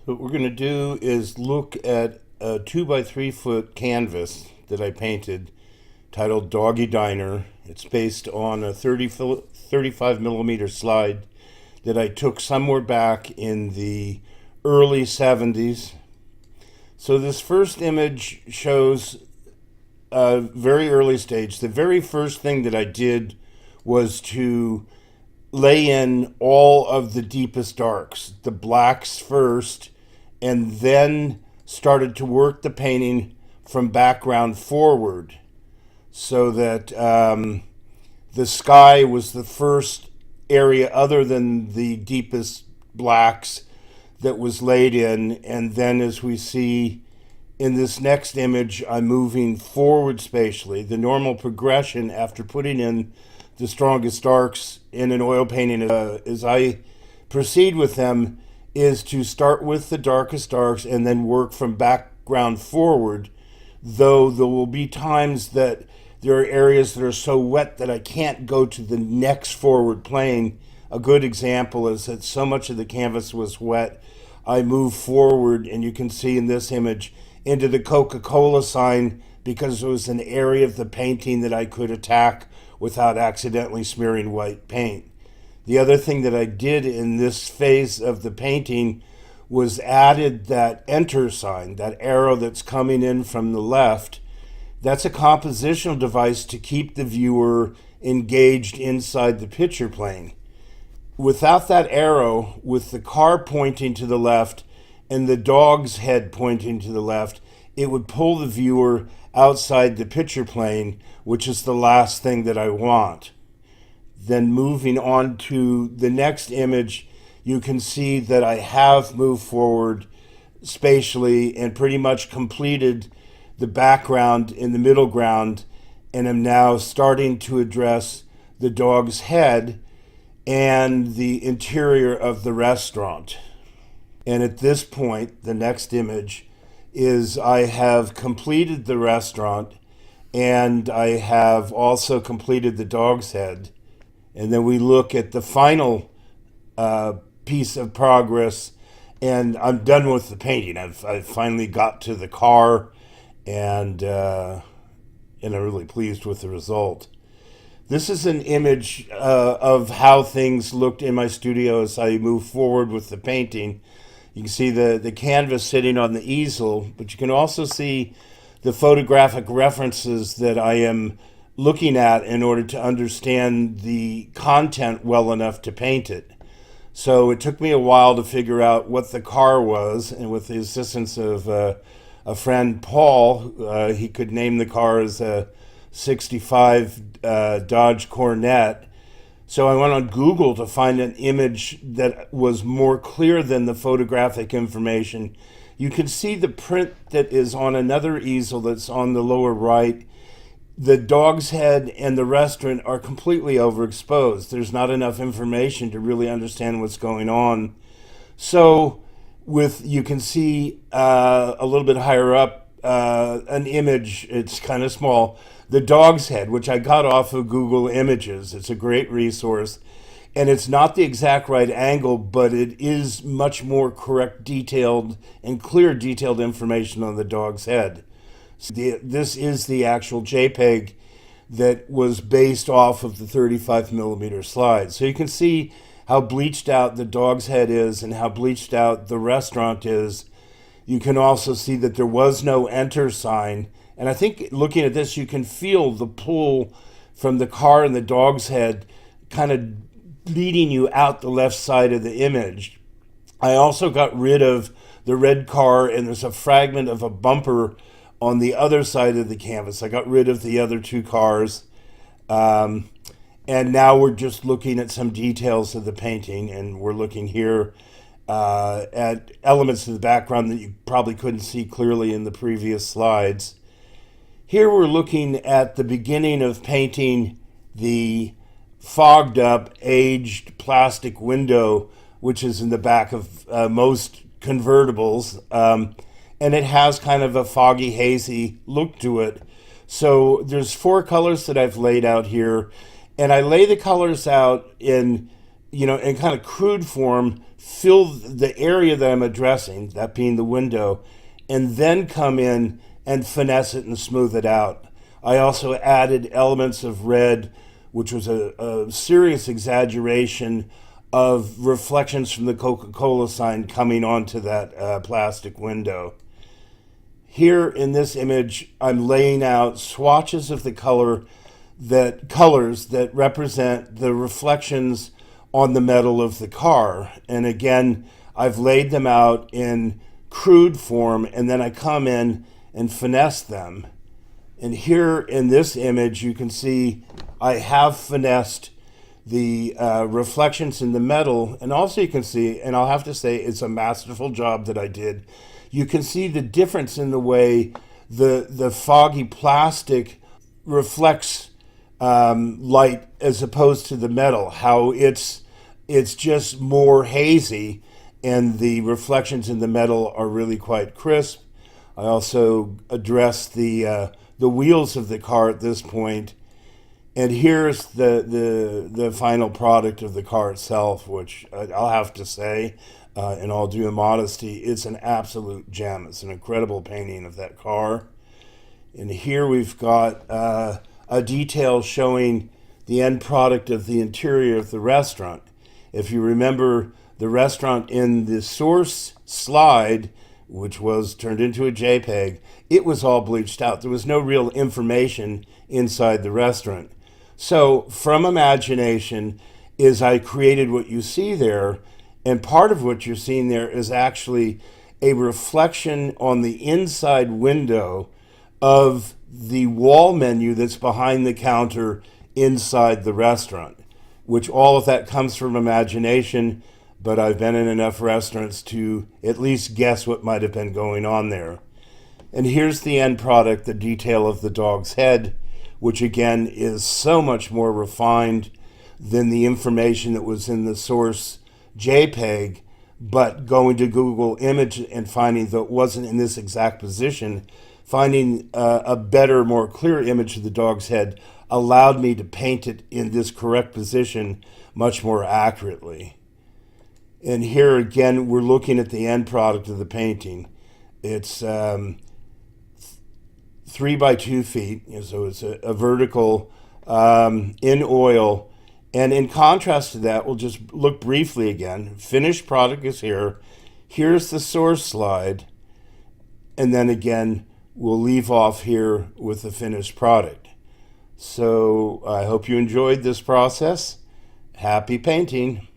What we're going to do is look at a 2 by 3 foot canvas that I painted titled Doggie Diner. It's based on a 35 millimeter slide that I took somewhere back in the early 70s. So this first image shows a very early stage. The very first thing that I did was to lay in all of the deepest darks, the blacks first, and then started to work the painting from background forward so that the sky was the first area other than the deepest blacks that was laid in. And then as we see in this next image, I'm moving forward spatially. The normal progression after putting in the strongest darks in an oil painting as I proceed with them is to start with the darkest darks and then work from background forward, though there will be times that there are areas that are so wet that I can't go to the next forward plane. A good example is that so much of the canvas was wet, I moved forward, and you can see in this image, into the Coca-Cola sign because it was an area of the painting that I could attack without accidentally smearing white paint. The other thing that I did in this phase of the painting was added that enter sign, that arrow that's coming in from the left. That's a compositional device to keep the viewer engaged inside the picture plane. Without that arrow, with the car pointing to the left and the dog's head pointing to the left, it would pull the viewer outside the picture plane, which is the last thing that I want. Then moving on to the next image, you can see that I have moved forward spatially and pretty much completed the background in the middle ground, and am now starting to address the dog's head and the interior of the restaurant. And at this point, the next image is I have completed the restaurant and I have also completed the dog's head. And then we look at the final piece of progress, and I'm done with the painting. I've finally got to the car, and I'm really pleased with the result. This is an image of how things looked in my studio as I move forward with the painting. You can see the canvas sitting on the easel, but you can also see the photographic references that I am looking at in order to understand the content well enough to paint it. So it took me a while to figure out what the car was, and with the assistance of a friend, Paul, he could name the car as a 65 Dodge Cornet. So I went on Google to find an image that was more clear than the photographic information. You can see the print that is on another easel that's on the lower right. The dog's head and the restaurant are completely overexposed. There's not enough information to really understand what's going on. So you can see a little bit higher up an image, it's kind of small, the dog's head, which I got off of Google Images. It's a great resource. And it's not the exact right angle, but it is much more correct, detailed, and clear detailed information on the dog's head. So this is the actual JPEG that was based off of the 35 millimeter slide. So you can see how bleached out the dog's head is and how bleached out the restaurant is. You can also see that there was no enter sign. And I think looking at this, you can feel the pull from the car and the dog's head kind of leading you out the left side of the image. I also got rid of the red car, and there's a fragment of a bumper on the other side of the canvas. I got rid of the other two cars. And now we're just looking at some details of the painting, and we're looking here at elements of the background that you probably couldn't see clearly in the previous slides. Here we're looking at the beginning of painting the fogged up, aged plastic window, which is in the back of most convertibles. And it has kind of a foggy, hazy look to it. So there's 4 colors that I've laid out here, and I lay the colors out in in kind of crude form, fill the area that I'm addressing, that being the window, and then come in and finesse it and smooth it out. I also added elements of red, which was a serious exaggeration of reflections from the Coca-Cola sign coming onto that plastic window. Here in this image, I'm laying out swatches of the colors that represent the reflections on the metal of the car. And again, I've laid them out in crude form, and then I come in and finesse them. And here in this image, you can see I have finessed the reflections in the metal. And also you can see, and I'll have to say it's a masterful job that I did, you can see the difference in the way the foggy plastic reflects light as opposed to the metal, how it's just more hazy, and the reflections in the metal are really quite crisp. I also addressed the wheels of the car at this point, and here's the final product of the car itself, which I'll have to say, in all due modesty, it's an absolute gem. It's an incredible painting of that car. And here we've got a detail showing the end product of the interior of the restaurant. If you remember, the restaurant in the source slide, which was turned into a JPEG, it was all bleached out. There was no real information inside the restaurant. So from imagination is I created what you see there, and part of what you're seeing there is actually a reflection on the inside window of the wall menu that's behind the counter inside the restaurant, which all of that comes from imagination, but I've been in enough restaurants to at least guess what might have been going on there. And here's the end product, the detail of the dog's head, which again is so much more refined than the information that was in the source JPEG, but going to Google image and finding that it wasn't in this exact position, finding a better, more clear image of the dog's head allowed me to paint it in this correct position much more accurately. And here again, we're looking at the end product of the painting. It's 3 by 2 feet, so it's a vertical in oil. And in contrast to that, we'll just look briefly again. Finished product is here. Here's the source slide. And then again, we'll leave off here with the finished product. So I hope you enjoyed this process. Happy painting.